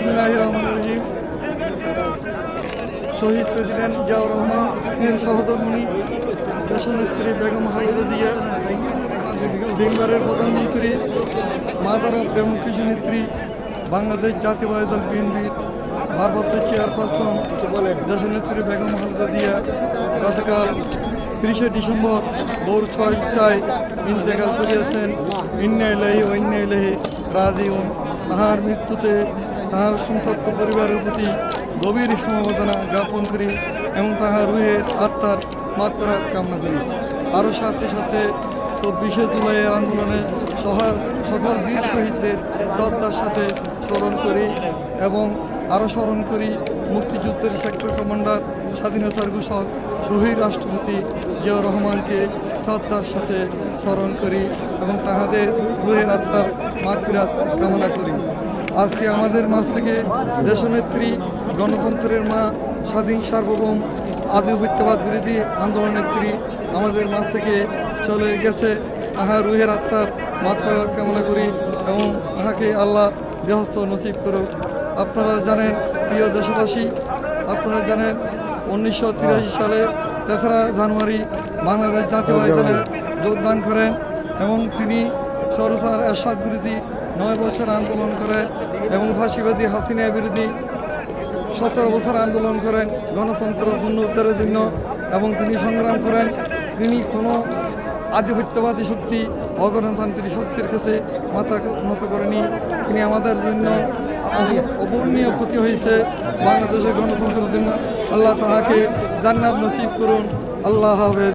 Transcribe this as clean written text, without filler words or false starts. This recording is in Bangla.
বিসমিল্লাহির রহমানির রহিম। শহীদ প্রেসিডেন্ট জিয়াউর রহমানের সহধর্মিণী দেশনেত্রী বেগম খালেদা জিয়া, তিনবারের প্রধানমন্ত্রী, মাদারা প্রেম কৃষি নেত্রী, বাংলাদেশ জাতীয়তাবাদী দল বিএনপির ভারপ্রাপ্ত চেয়ারপারসন দেশনেত্রী বেগম খালেদা জিয়া গতকাল 30শে ডিসেম্বর ভোর 6টায় ইন্তেকাল করিয়াছেন। ইন্না ইলাইহি ওয়া ইন্না ইলাইহি রাজিউন। তাহার মৃত্যুতে তাহার সন্তপ্ত পরিবারের প্রতি গভীর সমবেদনা জ্ঞাপন করি এবং তাহার রুহের আত্মার মাগফিরাত কামনা করি। আরও সাথে সাথে 24শে জুলাইয়ের আন্দোলনে সকল বীর শহীদদের শ্রদ্ধার সাথে স্মরণ করি এবং আরও স্মরণ করি মুক্তিযুদ্ধের সেক্টর কমান্ডার, স্বাধীনতার ঘোষক, শহীদ রাষ্ট্রপতি জিয়াউর রহমানকে শ্রদ্ধার সাথে স্মরণ করি এবং তাহাদের রুহের আত্মার মাগফিরাত কামনা করি। আজকে আমাদের মাঝ থেকে দেশনেত্রী, গণতন্ত্রের মা, স্বাধীন সার্বভৌম আধিপত্যবাদ বিরোধী আন্দোলন নেত্রী আমাদের মাঝ থেকে চলে গেছে। তাহার রুহের আত্মার মাগফিরাত কামনা করি এবং তাহাকে আল্লাহ বেহস্ত নসিব করুক। আপনারা জানেন, প্রিয় দেশবাসী, আপনারা জানেন 1983 সালে 3রা জানুয়ারি বাংলাদেশ জাতীয়তাবাদী দলে যোগদান করেন এবং তিনি স্বৈরাচার এরশাদ বিরোধী 9 বছর আন্দোলন করেন এবং ফাঁসিবাদী হাসিনা বিরোধী 17 বছর আন্দোলন করেন গণতন্ত্র পুনরুদ্ধারের জন্য এবং তিনি সংগ্রাম করেন। তিনি কোনো আধিপত্যবাদী শক্তি, অগণতান্ত্রিক শক্তির কাছে মাথা নত করেনি। তিনি আমাদের জন্য অপূরণীয় ক্ষতি হয়েছে বাংলাদেশের গণতন্ত্রের জন্য। আল্লাহ তাহাকে জান্নাত নসিব করুন। আল্লাহ হাফেজ।